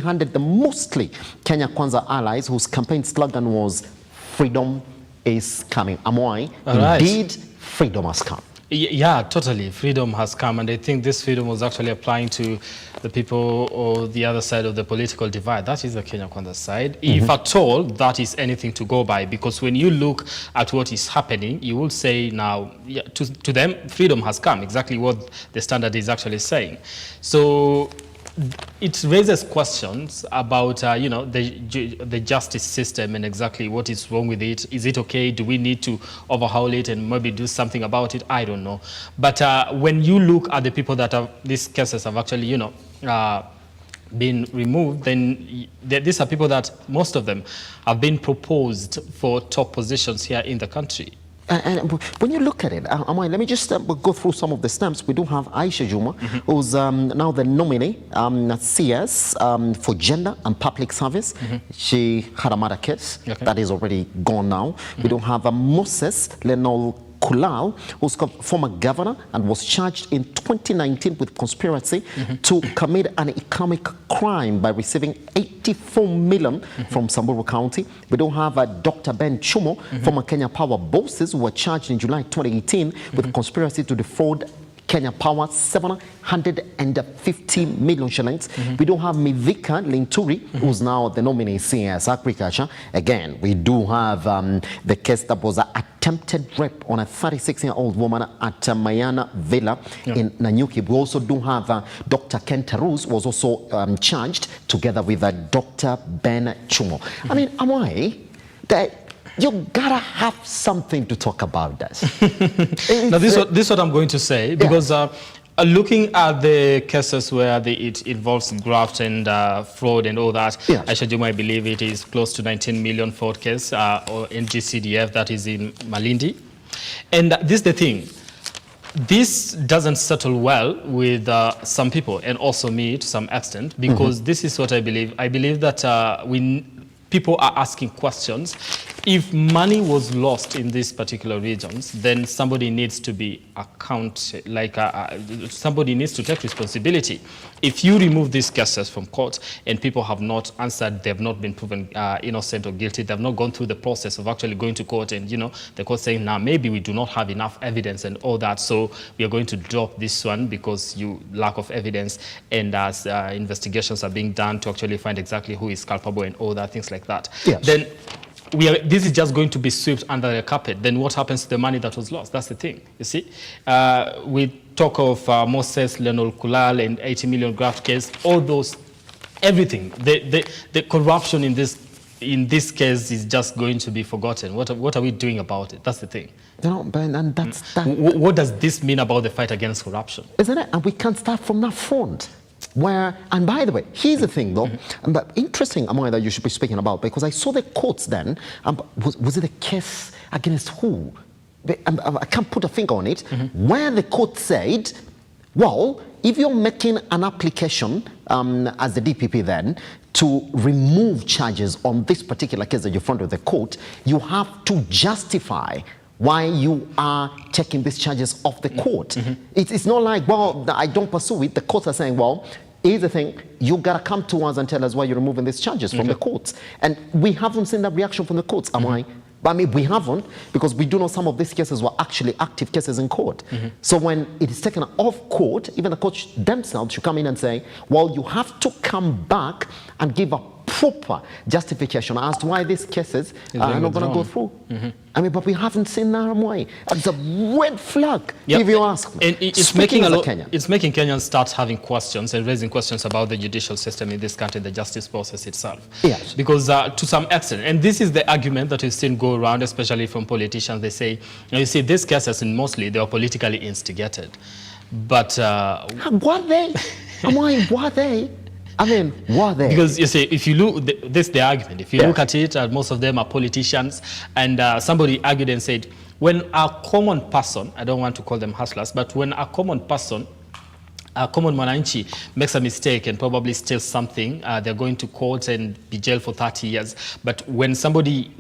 handed the mostly Kenya Kwanza allies whose campaign slogan was "Freedom is coming." Amwai, indeed, freedom has come. Yeah, totally. Freedom has come, and I think this freedom was actually applying to the people or the other side of the political divide. That is the Kenya Kwanza side, if at all that is anything to go by. Because when you look at what is happening, you will say now, yeah, to them, freedom has come, exactly what the standard is actually saying. So it raises questions about, you know, the justice system and exactly what is wrong with it. Is it okay? Do we need to overhaul it and maybe do something about it? I don't know. But when you look at the people that have, these cases have actually, you know, been removed, then these are people that most of them have been proposed for top positions here in the country. And when you look at it, Amwai, let me just go through some of the stamps. We do have Aisha Juma, who's now the nominee at CS for Gender and Public Service. She had a murder case that is already gone now. We don't have Moses Lenol Kulal, who's former governor and was charged in 2019 with conspiracy to commit an economic crime by receiving 84 million from Samburu County. We don't have Dr. Ben Chumo, former Kenya Power bosses, who were charged in July 2018 with conspiracy to defraud Kenya Power 750 million shillings. We don't have Mivika Linturi, who's now the nominee CS Agriculture. Again, we do have the case that was an attempted rape on a 36-year-old woman at Mayana Villa in Nanyuki. We also do have Dr. Ken Tarus was also charged together with Dr. Ben Chumo. I mean, Amwai, you gotta have something to talk about this. Now, this is what I'm going to say, because looking at the cases where it involves graft and fraud and all that, Aisha Juma, I believe it is close to 19 million fraud case or NGCDF that is in Malindi. And this is the thing. This doesn't settle well with some people, and also me to some extent, because this is what I believe. I believe that people are asking questions. If money was lost in these particular regions, then somebody needs to be somebody needs to take responsibility. If you remove these cases from court and people have not answered, they have not been proven innocent or guilty, they have not gone through the process of actually going to court and, you know, the court saying, now maybe we do not have enough evidence and all that, so we are going to drop this one because you lack of evidence, and as investigations are being done to actually find exactly who is culpable and all that, things like that. Then this is just going to be swept under the carpet. Then what happens to the money that was lost? That's the thing, you see. We talk of Moses Lenol Kulal and 80 million graft case, all those, everything. The corruption in this case is just going to be forgotten. What are we doing about it? That's the thing. You know, and that's what does this mean about the fight against corruption? Isn't it? And we can't start from that front. Where, and by the way, here's the thing though, but interesting, Amwai, that you should be speaking about, because I saw the quotes then, was it a case against who? I can't put a finger on it, where the court said, well, if you're making an application as the DPP then to remove charges on this particular case that you're front of the court, you have to justify why you are taking these charges off the court. It's not like, well, I don't pursue it. The courts are saying, well, here's the thing, you gotta come to us and tell us why you're removing these charges from the courts. And we haven't seen that reaction from the courts, Amwai. But I mean, we haven't, because we do know some of these cases were actually active cases in court. So when it is taken off court, even the courts themselves should come in and say, well, you have to come back and give a proper justification as to why these cases are not going to go through. I mean, but we haven't seen that way. It's a red flag, if you ask me. And it's making Kenyans start having questions and raising questions about the judicial system in this country, the justice process itself. Yes. Because to some extent, and this is the argument that we've seen go around, especially from politicians, they say, you see, these cases, and mostly they were politically instigated. But were they? Were they? I mean, were they? Because you see, if you look, this is the argument. If you look at it, most of them are politicians. And somebody argued and said, when a common person, I don't want to call them hustlers, but when a common person, a common mwananchi makes a mistake and probably steals something, they're going to court and be jailed for 30 years. But when somebody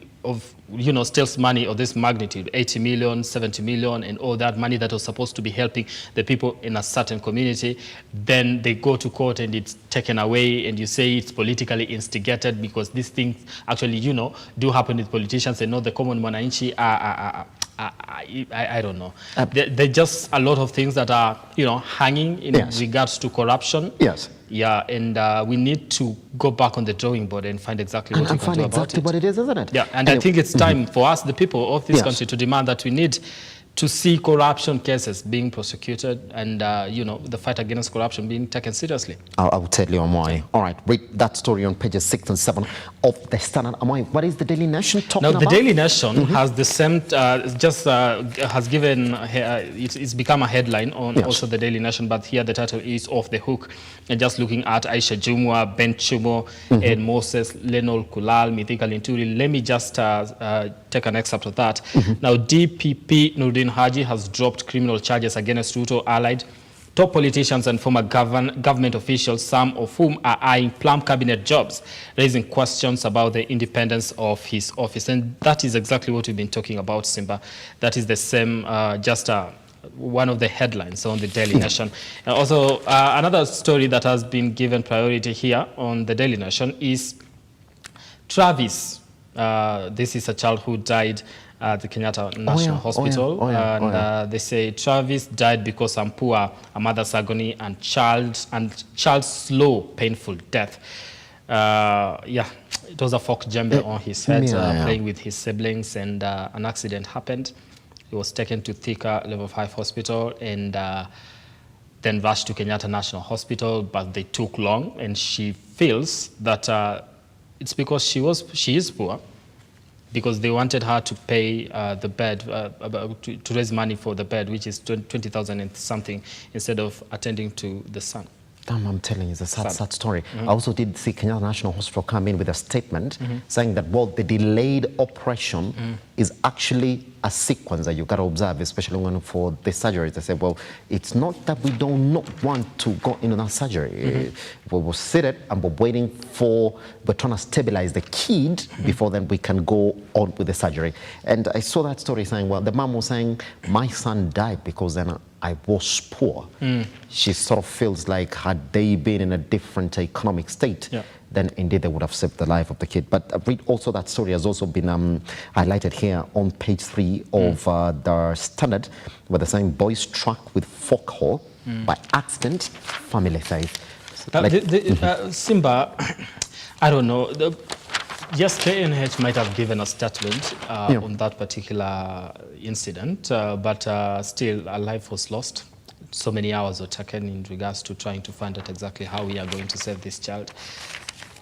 steals money of this magnitude, 80 million, 70 million, and all that money that was supposed to be helping the people in a certain community, then they go to court and it's taken away, and you say it's politically instigated because these things actually, do happen with politicians and not the common mwananchi. I don't know. There are just a lot of things that are, hanging in regards to corruption. Yes. Yeah, and we need to go back on the drawing board and find exactly what we can do about it. What it is, isn't it? Yeah, and I think it's time for us, the people of this country, to demand that we need to see corruption cases being prosecuted and, the fight against corruption being taken seriously. I will tell you, Amwai. All right, read that story on pages 6 and 7 of the Standard. Amwai, what is the Daily Nation talking about? Now, the Daily Nation has the same, has given, it's become a headline on also the Daily Nation, but here the title is Off the Hook. And just looking at Aisha Jumwa, Ben Chumo, and Moses Lenol Kulal, Mithika Linturi. Let me just take an excerpt of that. Now, DPP Nurdin Haji has dropped criminal charges against Ruto allied top politicians and former government officials, some of whom are eyeing plum cabinet jobs, raising questions about the independence of his office. And that is exactly what we've been talking about, Simba. That is the same, one of the headlines on the Daily Nation. And also, another story that has been given priority here on the Daily Nation is Travis. This is a child who died at the Kenyatta National Hospital. They say Travis died because some poor, a mother's agony, and child's slow, painful death. It was a fork jembe on his head, playing with his siblings, and an accident happened. He was taken to Thika Level 5 Hospital and then rushed to Kenyatta National Hospital, but they took long, and she feels that it's because she is poor, because they wanted her to pay the bed, to raise money for the bed, which is 20,000 and something, instead of attending to the son. Damn, I'm telling you, it's a sad story. I also did see Kenyatta National Hospital come in with a statement saying that, well, the delayed operation is actually a sequence that you got to observe, especially when for the surgery. They say, well, it's not that we do not want to go into that surgery. We were seated and we're waiting we're trying to stabilize the kid before then we can go on with the surgery. And I saw that story saying, well, the mom was saying, my son died because then I was poor. She sort of feels like had they been in a different economic state, then indeed they would have saved the life of the kid. But I read also that story has also been highlighted here on page 3 of the Standard, where they're saying boy struck with fork hole by accident, family says. Simba, I don't know. Yes, KNH might have given a statement on that particular incident, but still a life was lost. So many hours were taken in regards to trying to find out exactly how we are going to save this child.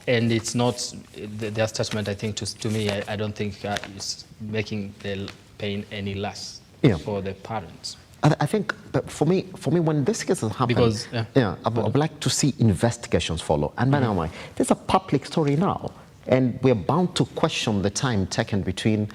And it's not, their statement, I think, to me, I don't think is making the pain any less for the parents. I think, but for me, when this case has happened, because, I would like to see investigations follow. And by now, there's a public story now. And we're bound to question the time taken between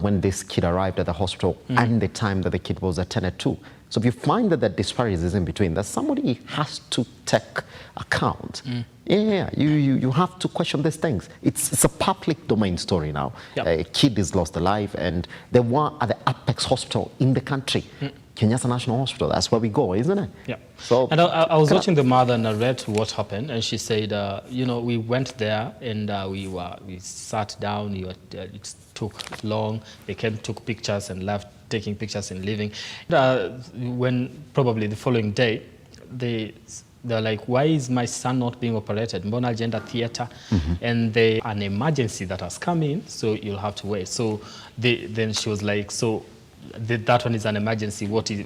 when this kid arrived at the hospital and the time that the kid was attended to. So if you find that the disparity is in between, that somebody has to take account. You have to question these things. It's a public domain story now. A kid has lost a life, and they were at the apex hospital in the country. Kenyatta National Hospital, that's where we go, isn't it? Yeah. So, and I was watching the mother narrate what happened, and she said, we went there and we sat down. It took long. They came, took pictures, and left, taking pictures and leaving. When probably the following day, they're like, why is my son not being operated? Mbona agenda theater, and an emergency that has come in, so you'll have to wait. So then she was like, so. That one is an emergency. What is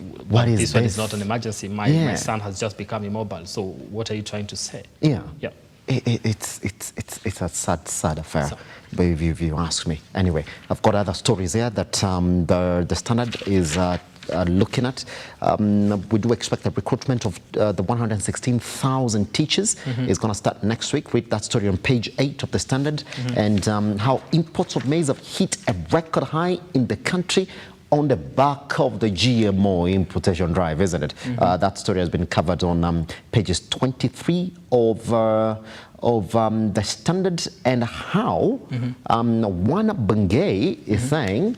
this one is not an emergency. My son has just become immobile. So what are you trying to say? It's a sad affair, if you ask me. Anyway, I've got other stories here that the Standard is looking at. We do expect the recruitment of the 116,000 teachers is going to start next week. Read that story on page 8 of the Standard, and how imports of maize have hit a record high in the country. on the back of the GMO importation drive, isn't it? That story has been covered on pages 23 of the Standard, and how one Bungay is saying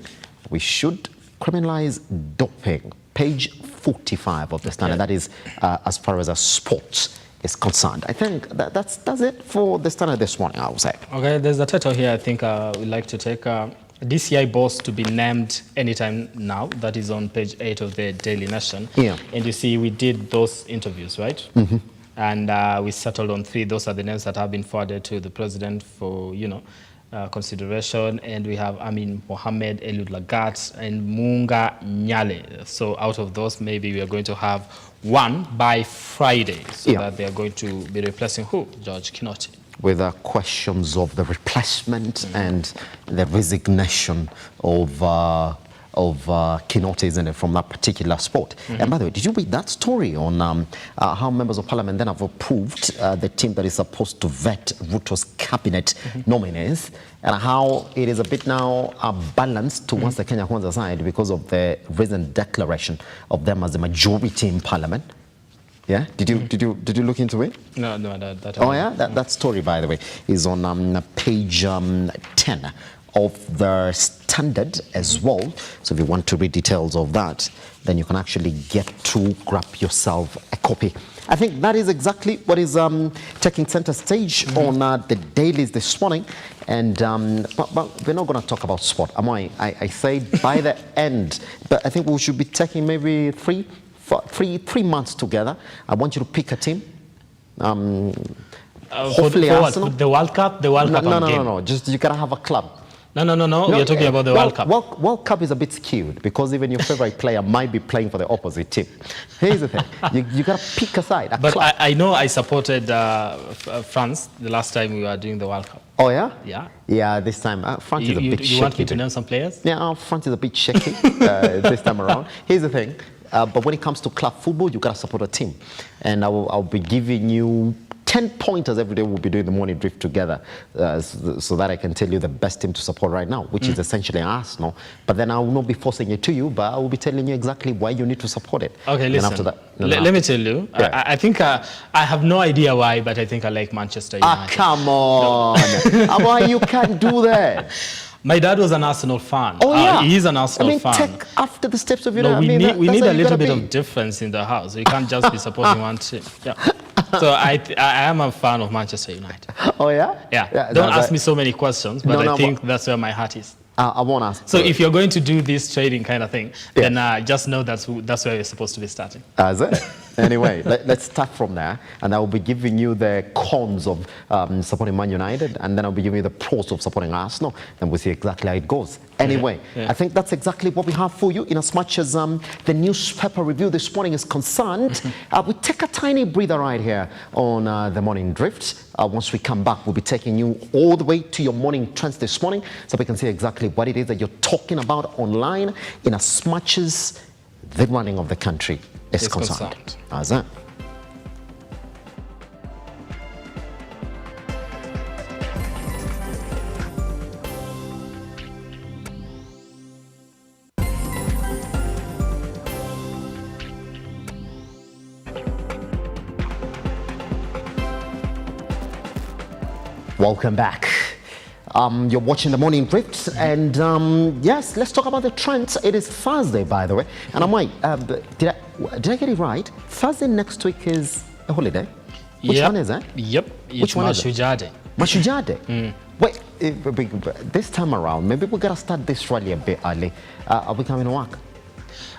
we should criminalize doping. Page 45 of the Standard. That is as far as sports is concerned. I think that's it for the Standard this morning, I would say. Okay, there's a title here I think we'd like to take. DCI boss to be named anytime now. That is on page 8 of the Daily Nation. Yeah. And you see we did those interviews, right? And we settled on 3. Those are the names that have been forwarded to the president for, consideration. And we have Amin Mohammed, Eliud Lagat, and Munga Nyale. So out of those, maybe we are going to have one by Friday, so that they are going to be replacing who? George Kinoti. With questions of the replacement and the resignation of Kinoti, isn't it, from that particular sport. And by the way, did you read that story on how members of parliament then have approved the team that is supposed to vet Ruto's cabinet nominees, and how it is a bit now balanced towards the Kenya Kwanza side because of the recent declaration of them as the majority in parliament? Yeah, did you look into it? No, that. Oh yeah, that story, by the way, is on page 10 of the Standard as well. So if you want to read details of that, then you can actually get to grab yourself a copy. I think that is exactly what is taking center stage on the dailies this morning. And but we're not going to talk about sport. I say by the end, but I think we should be taking maybe three months together. I want you to pick a team. Hopefully Arsenal. The World Cup? The World Cup. No. Just you gotta have a club. No. We are talking about the World Cup. World Cup is a bit skewed because even your favorite player might be playing for the opposite team. Here's the thing: you gotta pick a side. But I know I supported France the last time we were doing the World Cup. Oh yeah? Yeah. Yeah, this time France is a bit shaky. You want me to name some players? Yeah, France is a bit shaky this time around. Here's the thing. But when it comes to club football, you got to support a team. And I'll be giving you 10 pointers every day. We'll be doing the morning drift together so that I can tell you the best team to support right now, which is essentially Arsenal. But then I will not be forcing it to you, but I will be telling you exactly why you need to support it. Okay, listen. After that, let me tell you. Yeah. I think I have no idea why, but I think I like Manchester United. Come on. Why you can't do that? My dad was an Arsenal fan. Oh, yeah. He's an Arsenal fan. Take after the steps of your we need a little bit of difference in the house. You can't just be supporting one team. Yeah. So I am a fan of Manchester United. Oh, yeah? Yeah. Don't ask me so many questions, but I think that's where my heart is. I won't ask. So if you're going to do this trading kind of thing, then just know that's where you're supposed to be starting. Is it? Anyway, let's start from there, and I will be giving you the cons of supporting Man United, and then I'll be giving you the pros of supporting Arsenal, and we'll see exactly how it goes. Anyway, I think that's exactly what we have for you, in as much as the newspaper review this morning is concerned. We take a tiny breather right here on the Morning Drift. Once we come back, we'll be taking you all the way to your morning trends this morning, so we can see exactly what it is that you're talking about online, in as much as the running of the country is concerned. How's that? Welcome back. You're watching the Morning Drift, and yes, let's talk about the trends. It is Thursday, by the way, and did I get it right? Thursday next week is a holiday. Which one is that? Yep. Which one is it? Mashujaa Day. Mashujaa Day. Wait, this time around, maybe we gotta start this rally a bit early. Are we coming to work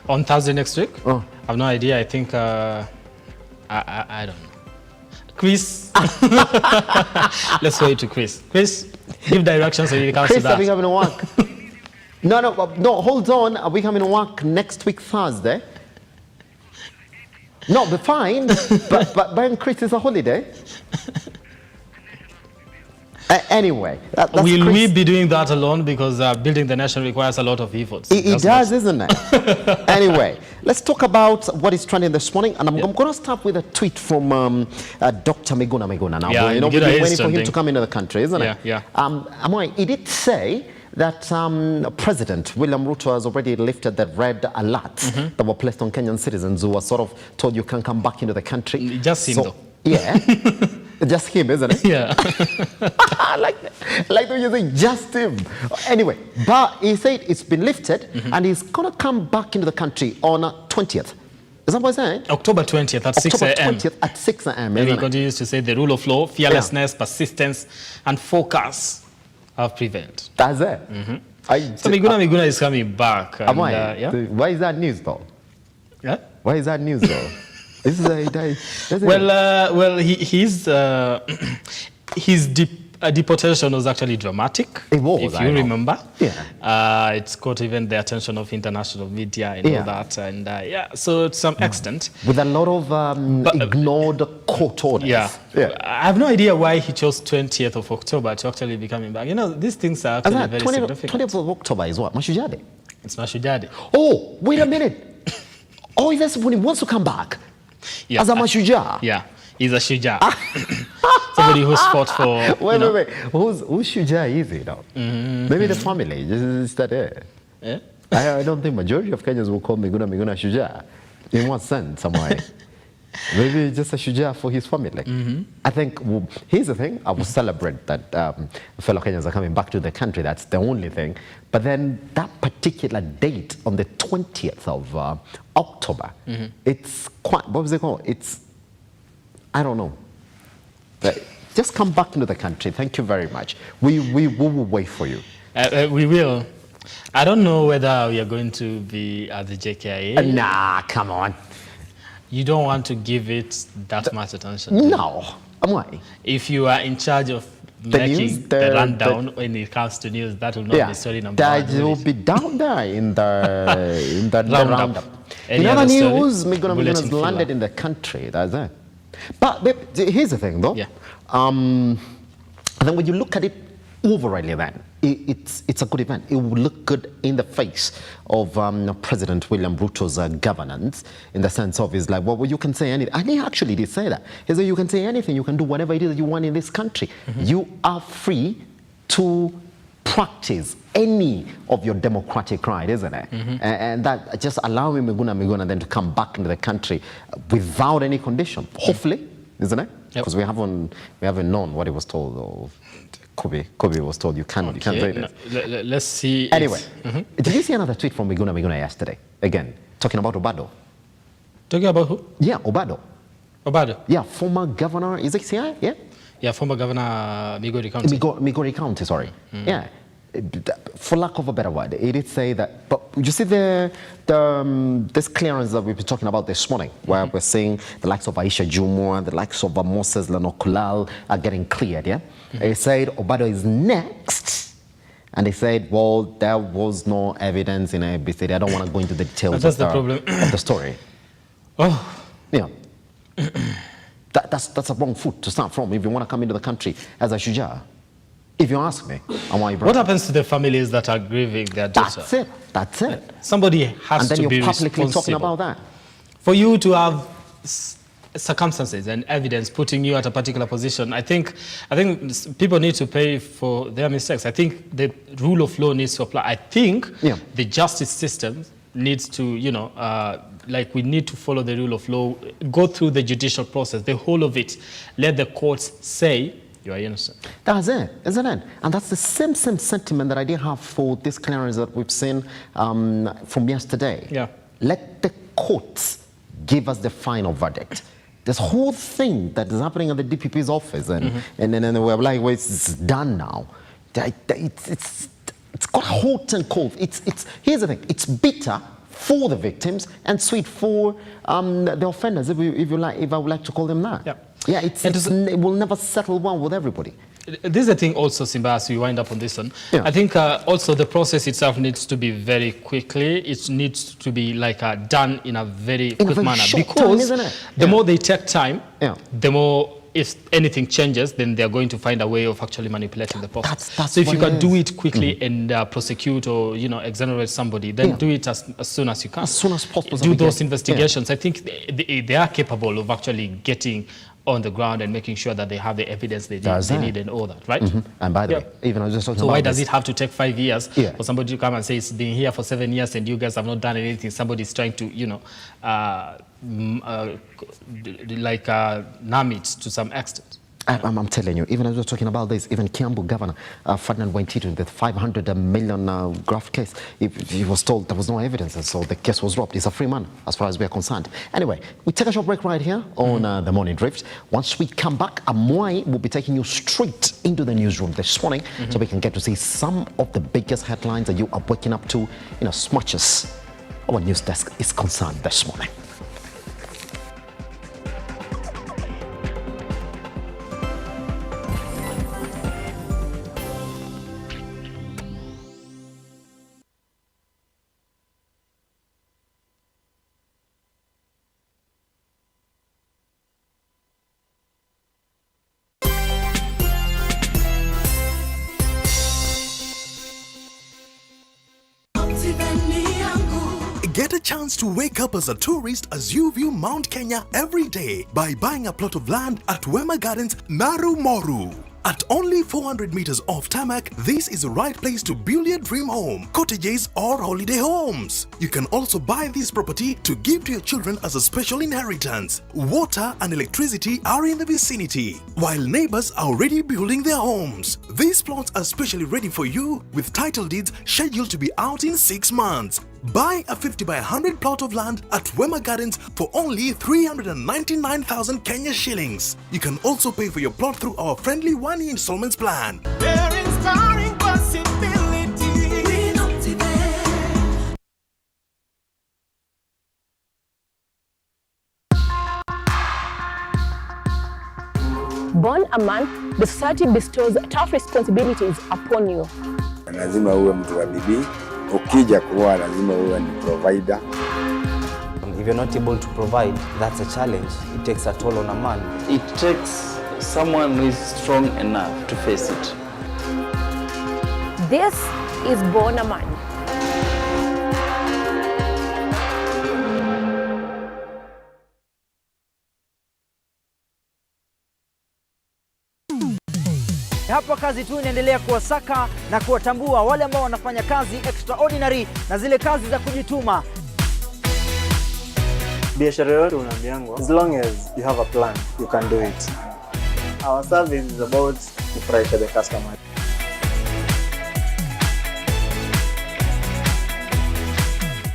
on Thursday next week? Oh. I have no idea. I think I don't know. Chris, let's wait to Chris. Chris, give directions when it comes to that. Are we coming to work? No, hold on. Are we coming to work next week, Thursday? No, we're fine. but when Chris is a holiday. Anyway, will we be doing that alone? Because building the nation requires a lot of efforts. It does, isn't it? Anyway, let's talk about what is trending this morning. And I'm going to start with a tweet from Dr. Miguna. Now, we've been waiting for him to come into the country, isn't it? Yeah. Amwai, he did say that President William Ruto has already lifted the red alerts that were placed on Kenyan citizens who were sort of told you can't come back into the country. Just him, though. Yeah. Just him, isn't it? Yeah. like when you say just him. Anyway, but he said it's been lifted and he's going to come back into the country on 20th. Is that what he's saying? October 20th at 6 a.m. October 20th at 6 a.m. And he continues to say the rule of law, fearlessness, persistence, and focus have prevailed. That's it. So Miguna is coming back. And, Amwai, yeah? why is that news, though? Yeah? Why is that news, though? This is his deportation was actually dramatic. It was, if you remember. Yeah. It's caught even the attention of international media and all that. And yeah, so to some extent. With a lot of ignored court orders. Yeah. I have no idea why he chose 20th of October to actually be coming back. You know, these things are actually very significant. 20th of October is what? Mashujaa Day? It's Mashujaa Day. Oh, wait a minute. Oh, that's when he wants to come back. Yeah. As a Mashujaa? Yeah. He's a Shujaa. Somebody who's fought for... Wait. Who's Shujaa is he now? Maybe the family. Is that it? Yeah? I don't think majority of Kenyans will call Miguna Shujaa. In what sense, Amwai? Maybe just a Shujaa for his family. I think, here's the thing, I will celebrate that fellow Kenyans are coming back to the country. That's the only thing. But then that particular date on the 20th of October, it's quite, what was it called? It's, I don't know. But just come back into the country. Thank you very much. We will wait for you. We will. I don't know whether we are going to be at the JKIA. Nah, come on. You don't want to give it that much attention? No. Why? If you are in charge of making the rundown when it comes to news, that will not be story number one. That will be down there in the roundup. Any in other news, Bulletin has landed in the country. That's it. But here's the thing, though. Yeah. And then when you look at it overall, then it's a good event. It will look good in the face of President William Ruto's governance, in the sense of, is like, well, you can say anything. And he actually did say that. He said, you can say anything, you can do whatever it is that you want in this country. You are free to practice any of your democratic right, isn't it? And that just allowing Miguna then to come back into the country without any condition, hopefully, isn't it? Because we haven't known what he was told, or Kobe was told you can't say this. Let's see. Anyway, did you see another tweet from Miguna yesterday? Again, talking about Obado. Talking about who? Yeah, Obado. Obado? Yeah, former governor, is it CI? Yeah? Yeah, former governor Migori County. Migori County, sorry. Yeah. For lack of a better word, it did say that, but you see this clearance that we've been talking about this morning, where we're seeing the likes of Aisha Jumwa, the likes of Moses Lanokulal are getting cleared, yeah? It said Obado is next, and they said, well, there was no evidence in ABC. I don't want to go into the details of the story. Oh. Yeah. That's a wrong foot to start from if you want to come into the country as a Shujaa. If you ask me, what happens to the families that are grieving their daughter? That's it. Somebody has to be responsible. And then you're publicly talking about that. For you to have circumstances and evidence putting you at a particular position, I think people need to pay for their mistakes. I think the rule of law needs to apply. I think the justice system needs to, like, we need to follow the rule of law, go through the judicial process, the whole of it. Let the courts say you are innocent. That's it, isn't it? And that's the same sentiment that I did have for this clearance that we've seen from yesterday. Yeah. Let the courts give us the final verdict. This whole thing that is happening at the DPP's office, and then we're like, well, it's done now. It's got hot and cold. Here's the thing. It's bitter for the victims and sweet for the offenders, if I would like to call them that. Yeah. Yeah, it will never settle well with everybody. This is the thing also, Simba, as we wind up on this one. Yeah. I think also the process itself needs to be very quickly. It needs to be like done in a very quick manner. Because the more they take time, the more, if anything changes, then they're going to find a way of actually manipulating the process. So if you can do it quickly and prosecute or exonerate somebody, then do it as soon as you can. As soon as possible. Do those investigations. I think they are capable of actually getting on the ground and making sure that they have the evidence they need and all that, right? And by the way, even I was just talking so about why does it have to take 5 years Yeah. for somebody to come and say it's been here for 7 years and you guys have not done anything? Somebody's trying to, you know, numb it to some extent. I'm telling you, even as we're talking about this, even Kiambu Governor Ferdinand Waititu, the 500 million graft case, he was told there was no evidence, and so the case was dropped. He's a free man as far as we are concerned. Anyway, we take a short break right here on the Morning Drift. Once we come back, Amwai will be taking you straight into the newsroom this morning, so we can get to see some of the biggest headlines that you are waking up to in as much as our news desk is concerned this morning. Get a chance to wake up as a tourist as you view Mount Kenya every day by buying a plot of land at Wema Gardens, Naru Moru. At only 400 meters off tarmac, this is the right place to build your dream home, cottages or holiday homes. You can also buy this property to give to your children as a special inheritance. Water and electricity are in the vicinity, while neighbors are already building their homes. These plots are specially ready for you with title deeds scheduled to be out in 6 months. Buy a 50 by 100 plot of land at Wema Gardens for only 399,000 Kenya shillings. You can also pay for your plot through our friendly 1-year installments plan. They're inspiring possibility. Born a man, the society bestows tough responsibilities upon you. Lazima uwe mtu wa bidii. Ukija kuoa lazima uwe ni provider. If you're not able to provide, that's a challenge. It takes a toll on a man. It takes someone who is strong enough to face it. This is Born a Man. Hapa kazi tu inaendelea kuwasaka na kuwatambua wale ambao wanafanya kazi extraordinary na zile kazi za kujituma. Biashara yote unaambiangwa, as long as you have a plan, you can do it. Our service is about to pressure the customer.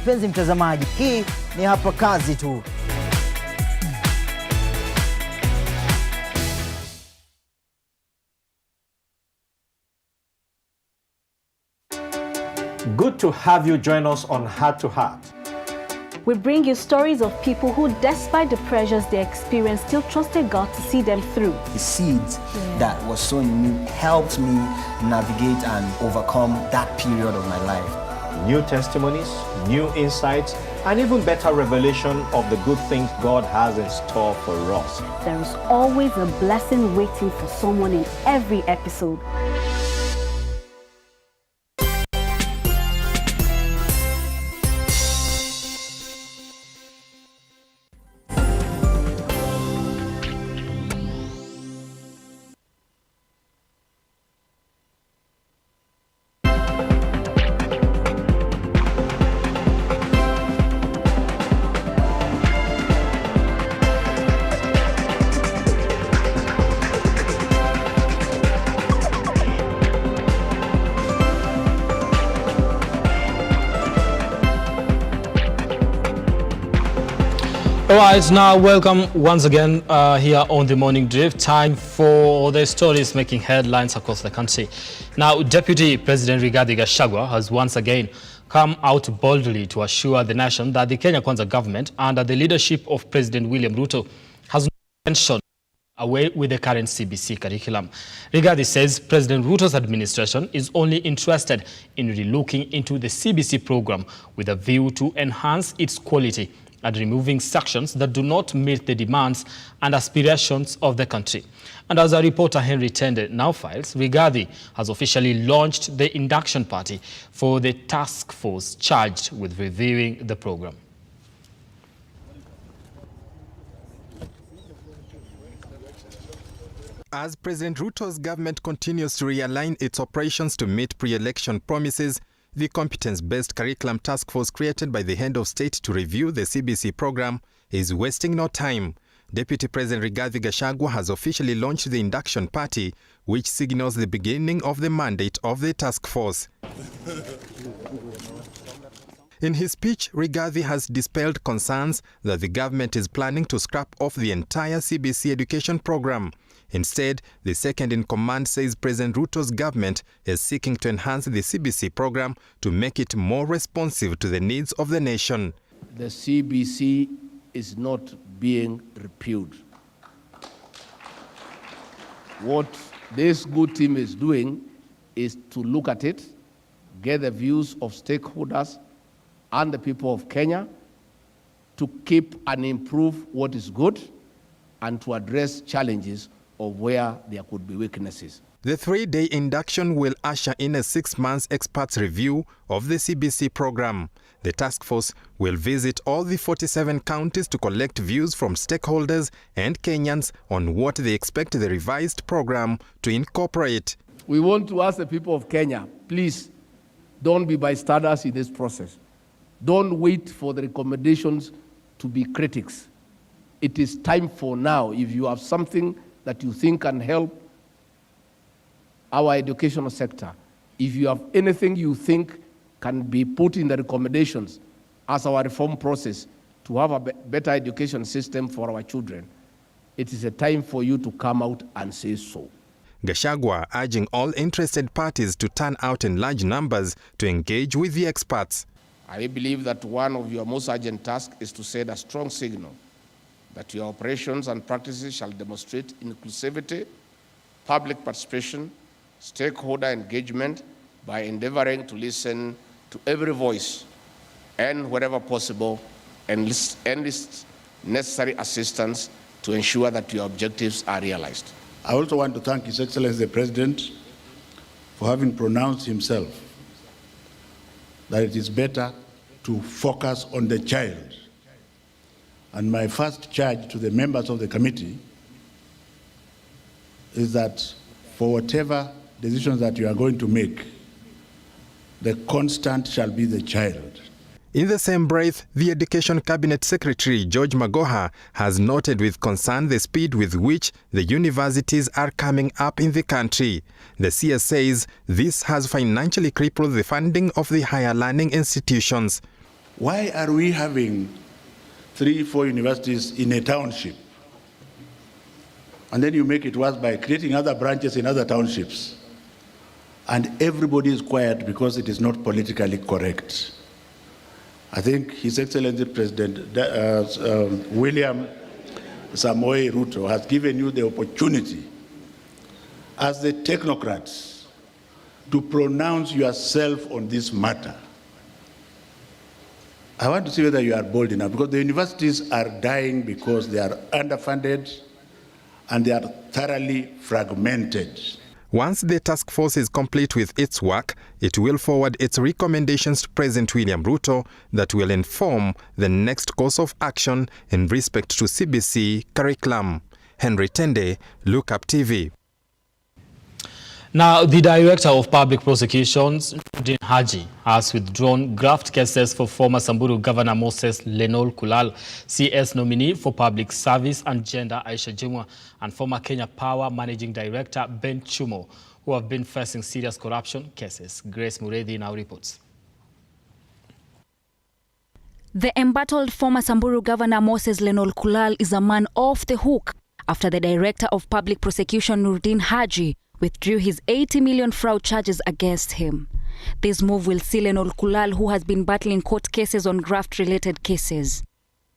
Mpenzi mtazamaji, hii ni Hapa Kazi Tu. Good to have you join us on Heart to Heart. We bring you stories of people who, despite the pressures they experienced, still trusted God to see them through. The seeds that was sown in me helped me navigate and overcome that period of my life. New testimonies, new insights, and even better revelation of the good things God has in store for us. There is always a blessing waiting for someone in every episode. All right, now welcome once again here on the Morning Drift. Time for the stories making headlines across the country. Now, Deputy President Rigathi Gachagua has once again come out boldly to assure the nation that the Kenya Kwanza government, under the leadership of President William Ruto, has no intention away with the current CBC curriculum. Rigathi says President Ruto's administration is only interested in relooking into the CBC program with a view to enhance its quality and removing sections that do not meet the demands and aspirations of the country. And as our reporter Henry Tende now files, Rigathi has officially launched the induction party for the task force charged with reviewing the program. As President Ruto's government continues to realign its operations to meet pre-election promises, the competence-based curriculum task force created by the head of state to review the CBC program is wasting no time. Deputy President Rigathi Gachagua has officially launched the induction party, which signals the beginning of the mandate of the task force. In his speech, Rigathi has dispelled concerns that the government is planning to scrap off the entire CBC education program. Instead, the second-in-command says President Ruto's government is seeking to enhance the CBC program to make it more responsive to the needs of the nation. The CBC is not being repealed. What this good team is doing is to look at it, get the views of stakeholders and the people of Kenya to keep and improve what is good and to address challenges of where there could be weaknesses. The three-day induction will usher in a 6-month experts review of the CBC program. The task force will visit all the 47 counties to collect views from stakeholders and Kenyans on what they expect the revised program to incorporate. We want to ask the people of Kenya, please don't be bystanders in this process. Don't wait for the recommendations to be critics. It is time for now. If you have something that you think can help our educational sector, if you have anything you think can be put in the recommendations as our reform process to have a better education system for our children, it is a time for you to come out and say so. Gachagua urging all interested parties to turn out in large numbers to engage with the experts. I believe that one of your most urgent tasks is to send a strong signal that your operations and practices shall demonstrate inclusivity, public participation, stakeholder engagement by endeavoring to listen to every voice and, wherever possible, enlist necessary assistance to ensure that your objectives are realized. I also want to thank His Excellency the President for having pronounced himself that it is better to focus on the child. And my first charge to the members of the committee is that for whatever decisions that you are going to make, the constant shall be the child. In the same breath, the Education Cabinet Secretary George Magoha has noted with concern the speed with which the universities are coming up in the country. The CS says this has financially crippled the funding of the higher learning institutions. Why are we having 3-4 universities in a township? And then you make it worse by creating other branches in other townships. And everybody is quiet because it is not politically correct. I think His Excellency President William Samoei Ruto has given you the opportunity as the technocrats to pronounce yourself on this matter. I want to see whether you are bold enough, because the universities are dying because they are underfunded and they are thoroughly fragmented. Once the task force is complete with its work, it will forward its recommendations to President William Ruto that will inform the next course of action in respect to CBC curriculum. Henry Tende, Lookuptv. Now, the Director of Public Prosecutions, Nordin Haji, has withdrawn graft cases for former Samburu Governor Moses Lenol Kulal, CS nominee for Public Service and Gender Aisha Jumwa, and former Kenya Power Managing Director Ben Chumo, who have been facing serious corruption cases. Grace Muredi now reports. The embattled former Samburu Governor Moses Lenol Kulal is a man off the hook after the Director of Public Prosecution Nordin Haji withdrew his 80 million fraud charges against him. This move will see Lenol Kulal, who has been battling court cases on graft-related cases.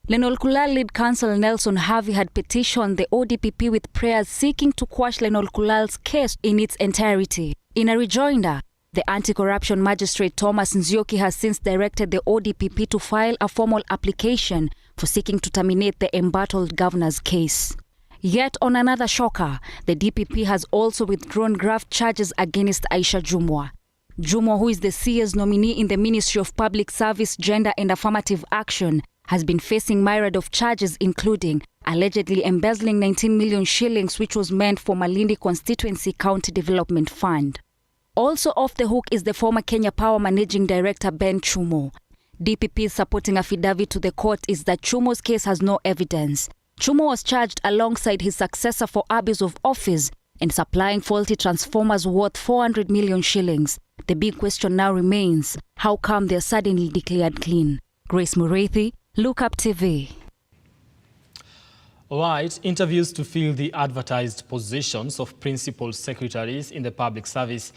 Lenol Kulal lead counsel Nelson Harvey had petitioned the ODPP with prayers seeking to quash Lenol Kulal's case in its entirety. In a rejoinder, the anti-corruption magistrate Thomas Nzioki has since directed the ODPP to file a formal application for seeking to terminate the embattled governor's case. Yet on another shocker, the DPP has also withdrawn graft charges against Aisha Jumwa. Jumwa, who is the CS nominee in the Ministry of Public Service, Gender and Affirmative Action, has been facing myriad of charges, including allegedly embezzling 19 million shillings, which was meant for Malindi Constituency County Development Fund. Also off the hook is the former Kenya Power Managing Director Ben Chumo. DPP's supporting affidavit to the court is that Chumo's case has no evidence. Chumo was charged alongside his successor for abuse of office and supplying faulty transformers worth 400 million shillings. The big question now remains, how come they're suddenly declared clean? Grace Mureithi, Lookuptv. All right, interviews to fill the advertised positions of principal secretaries in the public service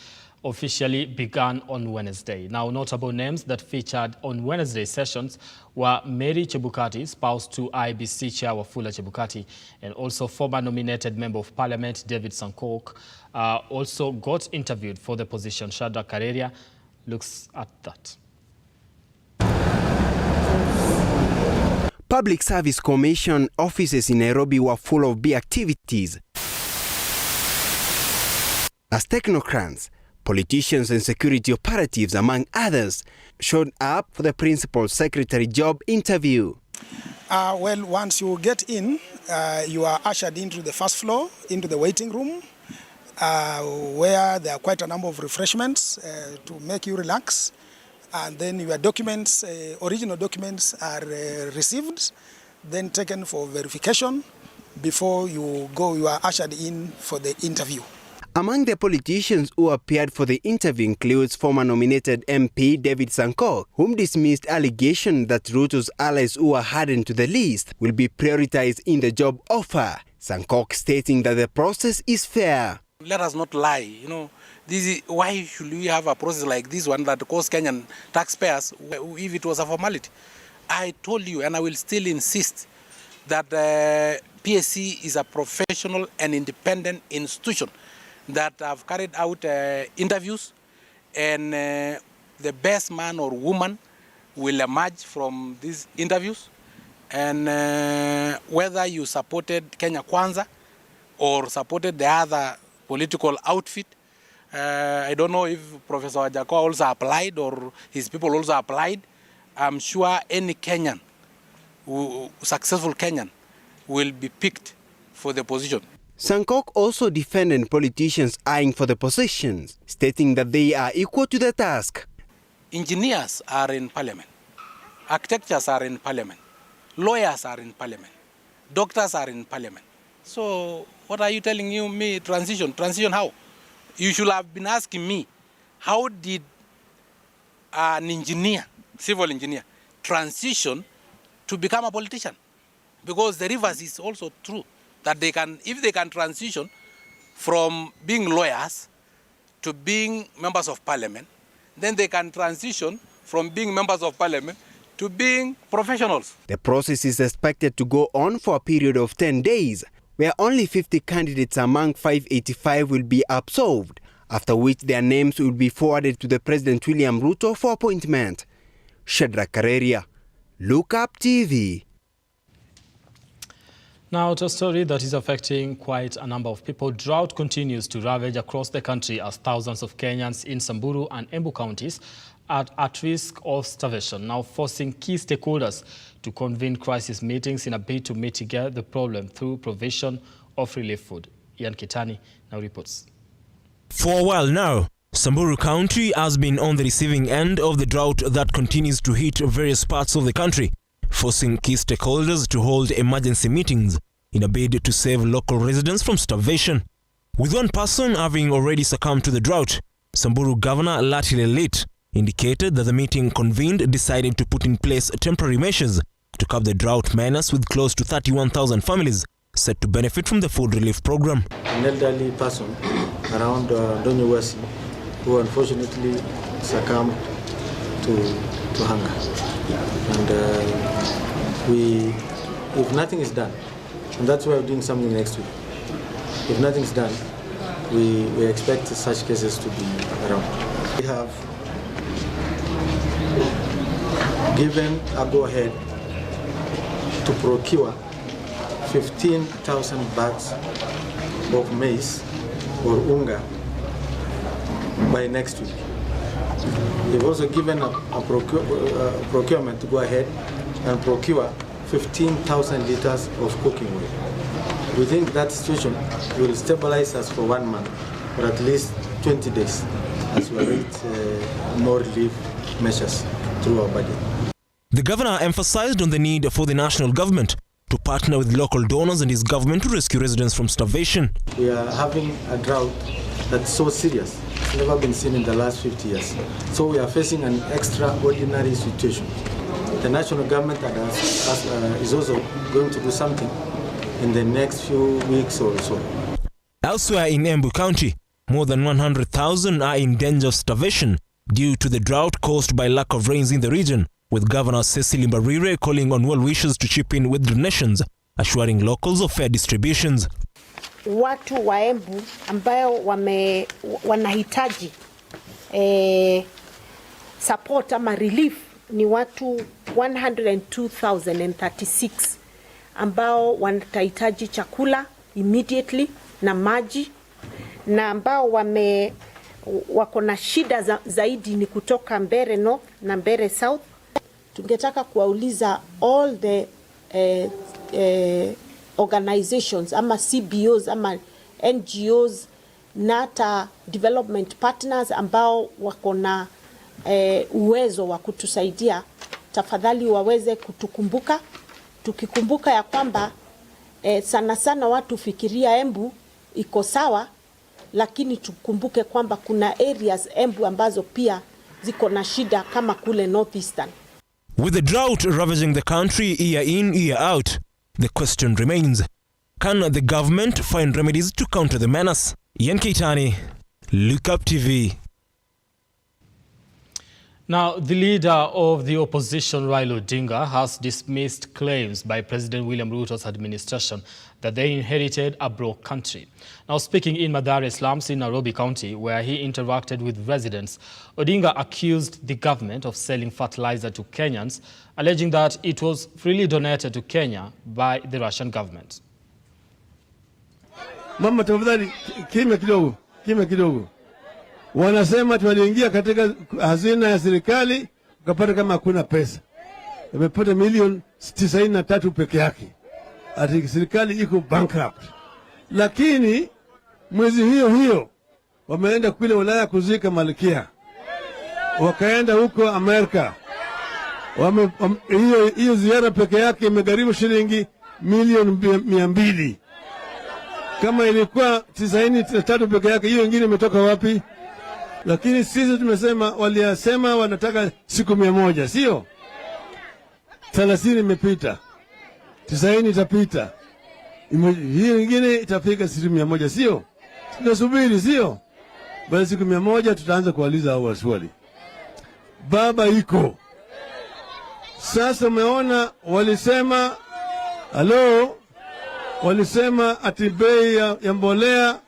officially began on Wednesday. Now, notable names that featured on Wednesday's sessions were Mary Chebukati, spouse to IBC Chair Wafula Chebukati, and also former nominated Member of Parliament David Sankok also got interviewed for the position. Shadrach Kareria looks at that. Public Service Commission offices in Nairobi were full of bee activities. As technocrats, politicians and security operatives, among others, showed up for the principal secretary job interview. Well, once you get in, you are ushered into the first floor, into the waiting room, where there are quite a number of refreshments to make you relax. And then your documents, original documents are received, then taken for verification. Before you go, you are ushered in for the interview. Among the politicians who appeared for the interview includes former nominated MP David Sankok, whom dismissed allegation that Ruto's allies who are hardened to the list will be prioritized in the job offer. Sankok stating that the process is fair. Let us not lie, this is, why should we have a process like this one that costs Kenyan taxpayers if it was a formality? I told you, and I will still insist, that PSC is a professional and independent institution that have carried out interviews, and the best man or woman will emerge from these interviews. And whether you supported Kenya Kwanza or supported the other political outfit, I don't know if Professor Wajako also applied or his people also applied. I'm sure any Kenyan, successful Kenyan, will be picked for the position. Sankok also defended politicians eyeing for the positions, stating that they are equal to the task. Engineers are in parliament. Architects are in parliament. Lawyers are in parliament. Doctors are in parliament. So what are you telling me, transition? Transition how? You should have been asking me, how did an engineer, civil engineer, transition to become a politician? Because the reverse is also true. That they can, if they can transition from being lawyers to being members of parliament, then they can transition from being members of parliament to being professionals. The process is expected to go on for a period of 10 days, where only 50 candidates among 585 will be absolved, after which their names will be forwarded to the President William Ruto for appointment. Shadrach Kareria, Lookuptv. Now, to a story that is affecting quite a number of people. Drought continues to ravage across the country as thousands of Kenyans in Samburu and Embu counties are at risk of starvation, now forcing key stakeholders to convene crisis meetings in a bid to mitigate the problem through provision of relief food. Ian Kitani now reports. For a while now, Samburu County has been on the receiving end of the drought that continues to hit various parts of the country, forcing key stakeholders to hold emergency meetings in a bid to save local residents from starvation. With one person having already succumbed to the drought, Samburu Governor Lati Lelit indicated that the meeting convened decided to put in place temporary measures to curb the drought menace, with close to 31,000 families set to benefit from the food relief program. An elderly person around Donyuwasi who unfortunately succumbed to hunger. And if nothing is done, and that's why we're doing something next week. If nothing is done, we expect such cases to be around. We have given a go-ahead to procure 15,000 bags of maize or unga by next week. We've also given a procurement to go ahead and procure 15,000 liters of cooking oil. We think that situation will stabilize us for 1 month, or at least 20 days, as we await more relief measures through our budget. The governor emphasized on the need for the national government to partner with local donors and his government to rescue residents from starvation. We are having a drought that's so serious. It's never been seen in the last 50 years. So we are facing an extraordinary situation. The national government is also going to do something in the next few weeks or so. Elsewhere in Embu County, more than 100,000 are in danger of starvation due to the drought caused by lack of rains in the region, with Governor Cecily Mbarire calling on well-wishers to chip in with donations, assuring locals of fair distributions. Watu wa Embu ambao wanahitaji support ama relief ni watu 102,036 ambao wanahitaji chakula immediately na maji, na ambao wako na shida zaidi ni kutoka Mbere North na Mbere South. Tungetaka kuwauliza all the organizations ama CBOs ama NGOs na hata development partners ambao wako na uwezo wa kutusaidia, tafadhali waweze kutukumbuka, tukikumbuka ya kwamba sana sana watu fikiria Embu iko sawa, lakini tukumbuke kwamba kuna areas Embu ambazo pia ziko na shida kama kule Northeastern. With the drought ravaging the country year in, year out, the question remains, can the government find remedies to counter the menace? Ian Keitani, Lookuptv. Now, the leader of the opposition, Raila Odinga, has dismissed claims by President William Ruto's administration that they inherited a broke country. Now, speaking in Mathare slums in Nairobi County, where he interacted with residents, Odinga accused the government of selling fertilizer to Kenyans, alleging that it was freely donated to Kenya by the Russian government. Mama, tafadhali kimya kidogo. Wanasema tuliingia katika hazina ya serikali ukapata kama hakuna pesa. Wamepata milioni 93 peke yake. Ati serikali iko bankrupt. Lakini mwezi hiyo wameenda kule Ulaya kuzika Malkia. Wakaenda huko Amerika. Hiyo ziara peke yake imegharimu shilingi milioni 200. Kama ilikuwa 93 peke yake, hiyo nyingine imetoka wapi? Lakini sisi tumesema, waliasema wanataka siku 100, sio? 30 imepita. 90 itapita. Hiyo nyingine itafika siku 100, sio? Tunasubiri, sio? Baada siku 100 tutaanza kuuliza hao swali. Baba iko. Sasa umeona walisema walisema ati bei ya mbolea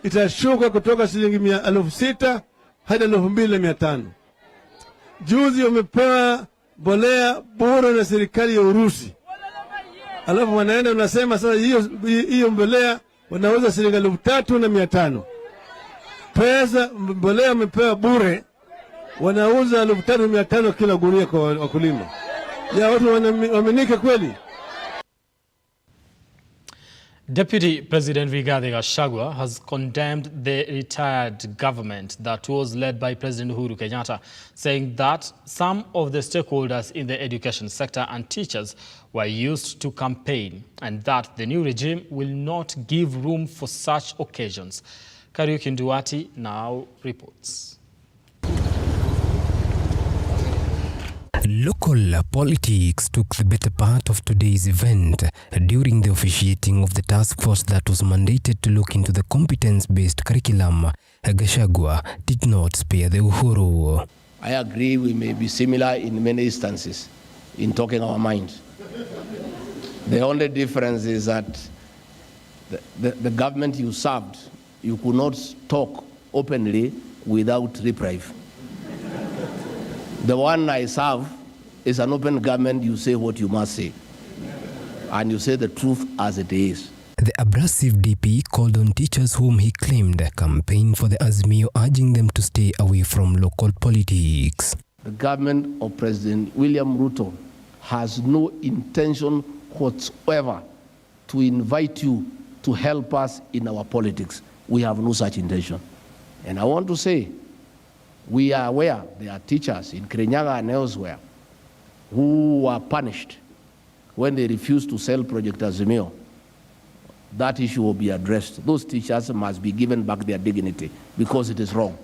itashuka kutoka shilingi 6,000 hadi 2,500. Juzi wamepewa mbolea bora na serikali ya Urusi. Alafu wanaenda unasema sasa hiyo mbolea wanauza shilingi 3,500. Pesa mbolea wamepewa bure, wanauza 3,500 kila gunia kwa wakulima. Ya watu wamenika kweli? Deputy President Rigathi Gachagua has condemned the retired government that was led by President Uhuru Kenyatta, saying that some of the stakeholders in the education sector and teachers were used to campaign, and that the new regime will not give room for such occasions. Kariuki Nduati now reports. Local politics took the better part of today's event during the officiating of the task force that was mandated to look into the competence-based curriculum. Gachagua did not spare the Uhuru. I agree we may be similar in many instances in talking our minds. The only difference is that the government you served, you could not talk openly without reprieve. The one I serve is an open government. You say what you must say, and you say the truth as it is. The abrasive DP called on teachers whom he claimed campaigned for the Azimio, urging them to stay away from local politics. The government of President William Ruto has no intention whatsoever to invite you to help us in our politics. We have no such intention. And I want to say, we are aware there are teachers in Kirinyaga and elsewhere who were punished when they refused to sell Project Azimio. That issue will be addressed. Those teachers must be given back their dignity because it is wrong.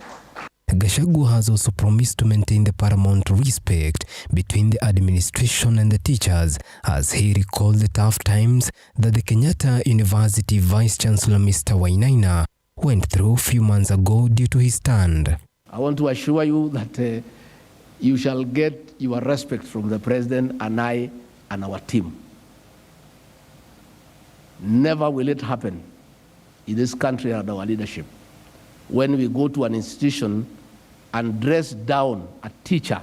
Gachagua has also promised to maintain the paramount respect between the administration and the teachers, as he recalled the tough times that the Kenyatta University Vice Chancellor Mr. Wainaina went through a few months ago due to his stand. I want to assure you that you shall get your respect from the President and I and our team. Never will it happen in this country under our leadership when we go to an institution and dress down a teacher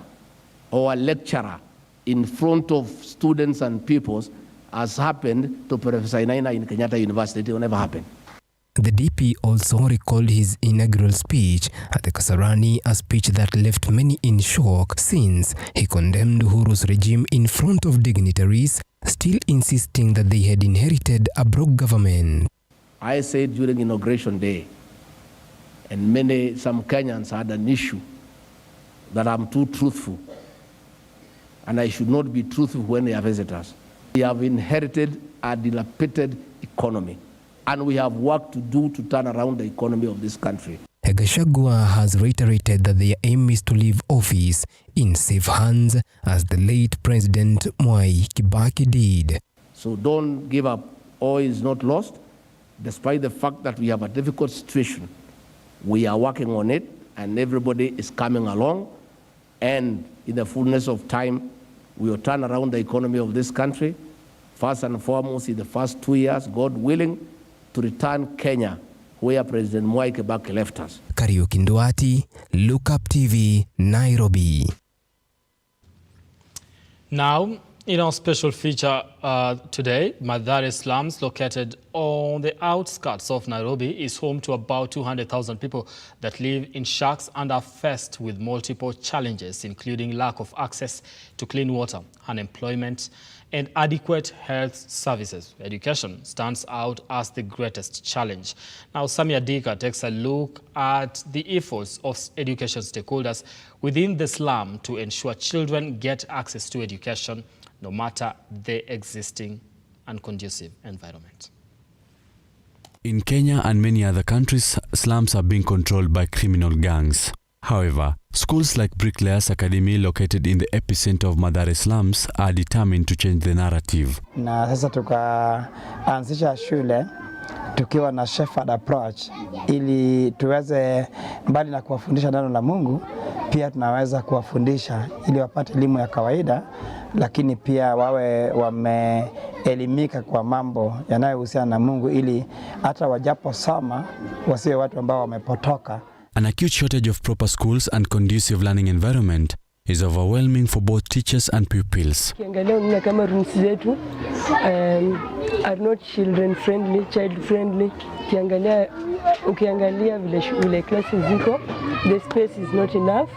or a lecturer in front of students and pupils, as happened to Professor Inaina in Kenyatta University. It will never happen. The DP also recalled his inaugural speech at the Kasarani, a speech that left many in shock since he condemned Uhuru's regime in front of dignitaries, still insisting that they had inherited a broke government. I said during inauguration day, and some Kenyans had an issue that I'm too truthful, and I should not be truthful when they are visitors. We have inherited a dilapidated economy, and we have work to do to turn around the economy of this country. Gachagua has reiterated that their aim is to leave office in safe hands, as the late President Mwai Kibaki did. So don't give up. All is not lost, despite the fact that we have a difficult situation. We are working on it, and everybody is coming along, and in the fullness of time, we will turn around the economy of this country. First and foremost, in the first 2 years, God willing, to return Kenya where President Mwai Kibaki left us. Kariuki Nduati, Lookuptv, Nairobi. Now, in our special feature today, Mathare slums, located on the outskirts of Nairobi, is home to about 200,000 people that live in shacks and are faced with multiple challenges, including lack of access to clean water, unemployment, and adequate health services. Education stands out as the greatest challenge. Now, Samia Dika takes a look at the efforts of education stakeholders within the slum to ensure children get access to education, no matter the existing unconducive environment. In Kenya and many other countries, slums are being controlled by criminal gangs. However, schools like Bricklayers Academy, located in the epicenter of Mathare slums, are determined to change the narrative. Na sasa tukaanzisha shule tukiwa na shepherd approach ili tuweze mbali na kuwafundisha neno la Mungu, pia tunaweza kuwafundisha ili wapate elimu ya kawaida, lakini pia wawe wameelimika kwa mambo yanayohusiana na Mungu, ili hata wajaposoma wasiwe watu ambao wamepotoka. An acute shortage of proper schools and conducive learning environment is overwhelming for both teachers and pupils. Ukiangalia kama rooms zetu are not children friendly, child friendly. Ukiangalia vile classes ziko, the space is not enough.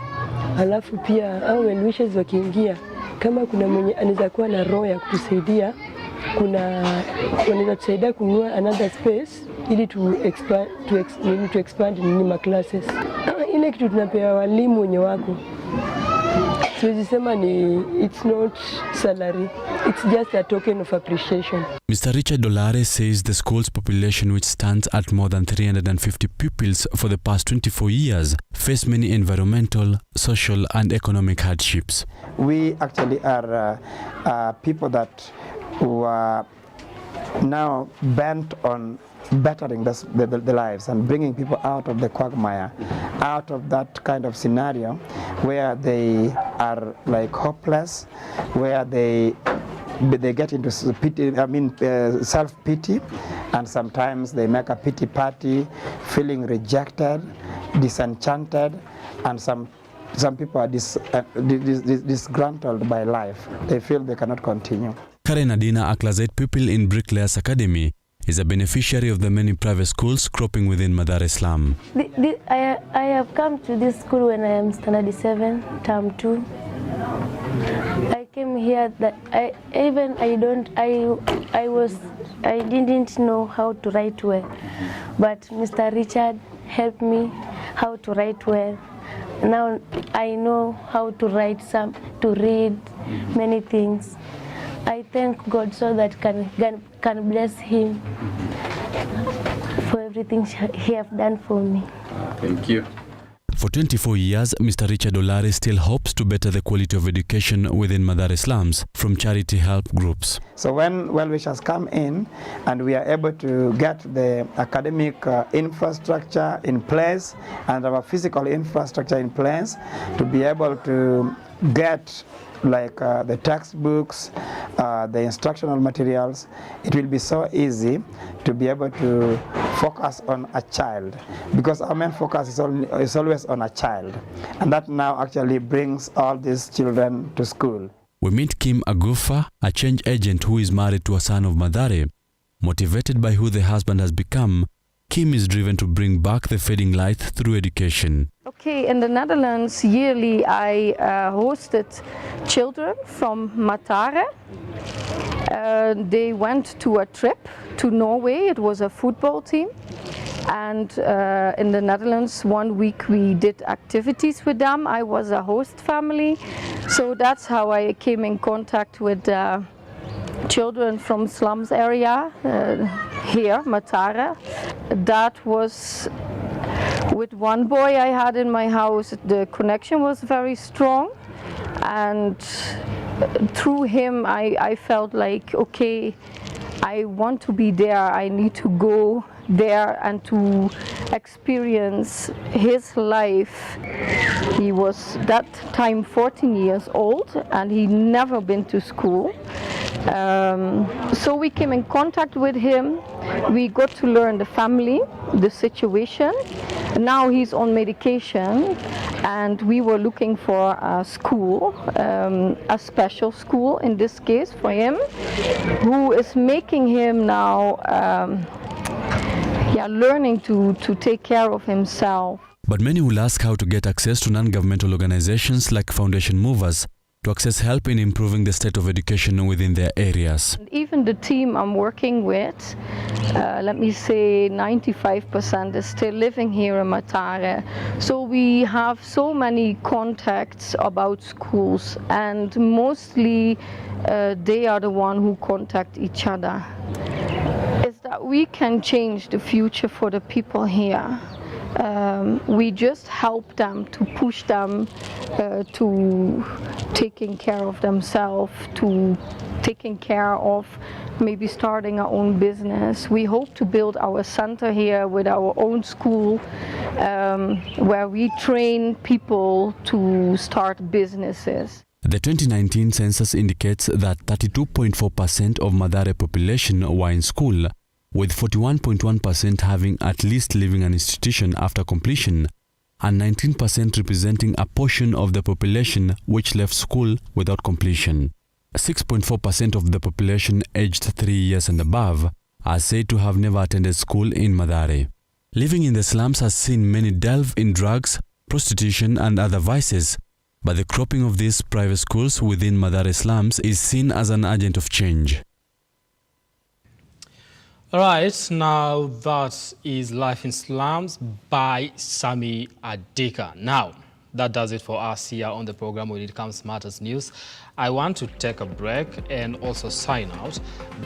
Alafu pia au well wishes wakiingia, kama kuna mwenye anaweza kuwa na roho ya kutusaidia, wanaweza tusaidia kununua another space ili to expand nini classes. Ile kitu tunapewa walimu wenye wako, siwezi sema ni it's not salary, it's just a token of appreciation. Mr. Richard Dolare says the school's population, which stands at more than 350 pupils for the past 24 years, face many environmental, social and economic hardships. We actually are people that were now bent on bettering the lives and bringing people out of the quagmire, out of that kind of scenario where they are like hopeless, where they get into self-pity, and sometimes they make a pity party, feeling rejected, disenchanted, and some people are disgruntled by life. They feel they cannot continue. Karen Adina, a class 8 pupil in Bricklayers Academy, is a beneficiary of the many private schools cropping within Mathare slum. I have come to this school when I am standard 7, term 2, I came here that I didn't know how to write well, but Mr. Richard helped me how to write well. Now I know how to to read many things. I thank God so that can bless him for everything he have done for me. Thank you. For 24 years, Mr. Richard Olare still hopes to better the quality of education within Mathare slums from charity help groups. So when well-wishers come in and we are able to get the academic infrastructure in place and our physical infrastructure in place to be able to get like the textbooks, the instructional materials, it will be so easy to be able to focus on a child, because our main focus is always on a child, and that now actually brings all these children to school. We meet Kim Agufa, a change agent who is married to a son of Mathare. Motivated by who the husband has become, Kim is driven to bring back the fading light through education. Okay, in the Netherlands, yearly I hosted children from Mathare. They went to a trip to Norway. It was a football team. And in the Netherlands, 1 week we did activities with them. I was a host family. So that's how I came in contact with children from slums area here, Mathare. That was with one boy I had in my house. The connection was very strong, and through him I felt like, okay, I want to be there. I need to go there and to experience his life. He was that time 14 years old and he never been to school. So we came in contact with him. We got to learn the family, the situation. Now he's on medication and we were looking for a school, a special school in this case for him, who is making him now learning to take care of himself. But many will ask how to get access to non-governmental organizations like Foundation Movers to access help in improving the state of education within their areas. Even the team I'm working with, let me say 95% is still living here in Mathare. So we have so many contacts about schools, and mostly they are the one who contact each other. Is that we can change the future for the people here. We just help them to push them to taking care of themselves, to taking care of maybe starting our own business. We hope to build our center here with our own school where we train people to start businesses. The 2019 census indicates that 32.4% of Mathare population were in school, with 41.1% having at least leaving an institution after completion, and 19% representing a portion of the population which left school without completion. 6.4% of the population aged 3 years and above are said to have never attended school in Mathare. Living in the slums has seen many delve in drugs, prostitution and other vices, but the cropping of these private schools within Mathare slums is seen as an agent of change. All right, now that is Life in Slums by Sami Adika. Now, that does it for us here on the program when it comes to Matters News. I want to take a break and also sign out,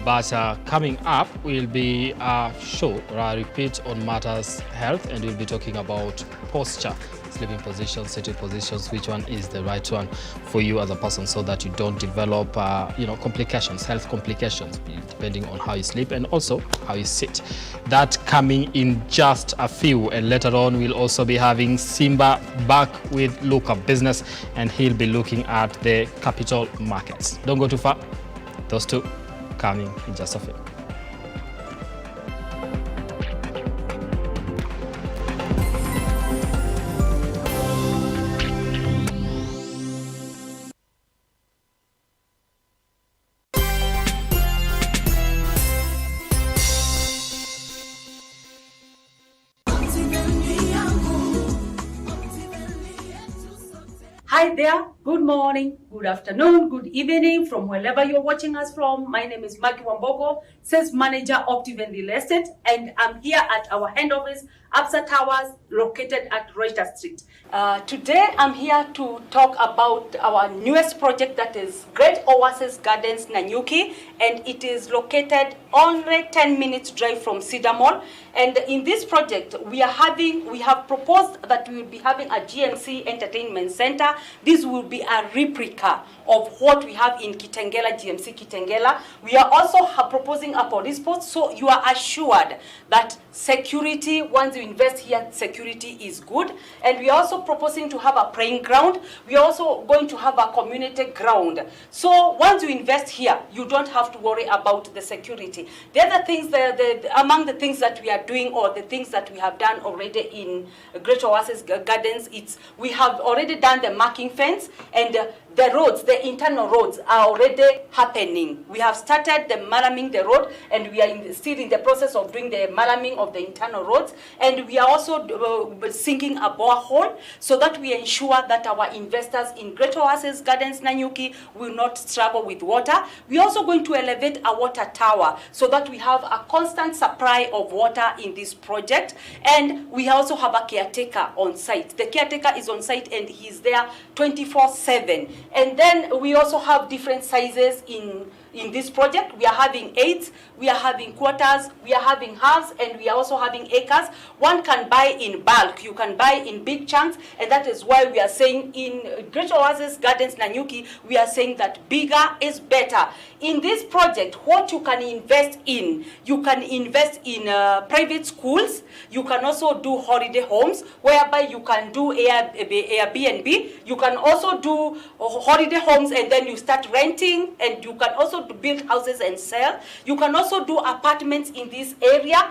but coming up will be a show or a repeat on Matters Health, and we'll be talking about posture, sleeping positions, sitting positions, which one is the right one for you as a person so that you don't develop complications, health complications, depending on how you sleep and also how you sit. That coming in just a few, and later on we'll also be having Simba back with Lookuptv Business, and he'll be looking at the capital markets. Don't go too far. Those two coming in just a few. Hi there, Good morning, good afternoon, good evening from wherever you're watching us from. My name is Maki Wambogo, Sales Manager of Lookuptv Real Estate, and I'm here at our head office, Absa Towers, located at Rochester Street. Today, I'm here to talk about our newest project, that is Great Oasis Gardens, Nanyuki, and it is located only 10 minutes drive from Cedar Mall. And in this project, we have proposed that we will be having a GMC Entertainment Center. This will be a replica of what we have in Kitengela, GMC Kitengela. We are also proposing a police post, so you are assured that security, once you invest here, security is good. And we are also proposing to have a playing ground. We are also going to have a community ground. So once you invest here, you don't have to worry about the security. The other things, among the things that we are doing, or the things that we have done already in Great Oasis Gardens, we have already done the marking fence, and the roads, the internal roads are already happening. We have started the maraming the road, and we are still in the process of doing the maraming of the internal roads. And we are also sinking a borehole so that we ensure that our investors in Great Oasis Gardens, Nanyuki, will not struggle with water. We are also going to elevate a water tower so that we have a constant supply of water in this project. And we also have a caretaker on site. The caretaker is on site and he's there 24/7. And then we also have different sizes in this project. We are having 8, we are having quarters, we are having halves, and we are also having acres. One can buy in bulk, you can buy in big chunks, and that is why we are saying in Great Oasis Gardens Nanyuki, we are saying that bigger is better. In this project, what you can invest in, you can invest in private schools, you can also do holiday homes, whereby you can do Airbnb, you can also do holiday homes and then you start renting, and you can also build houses and sell. You can also do apartments in this area.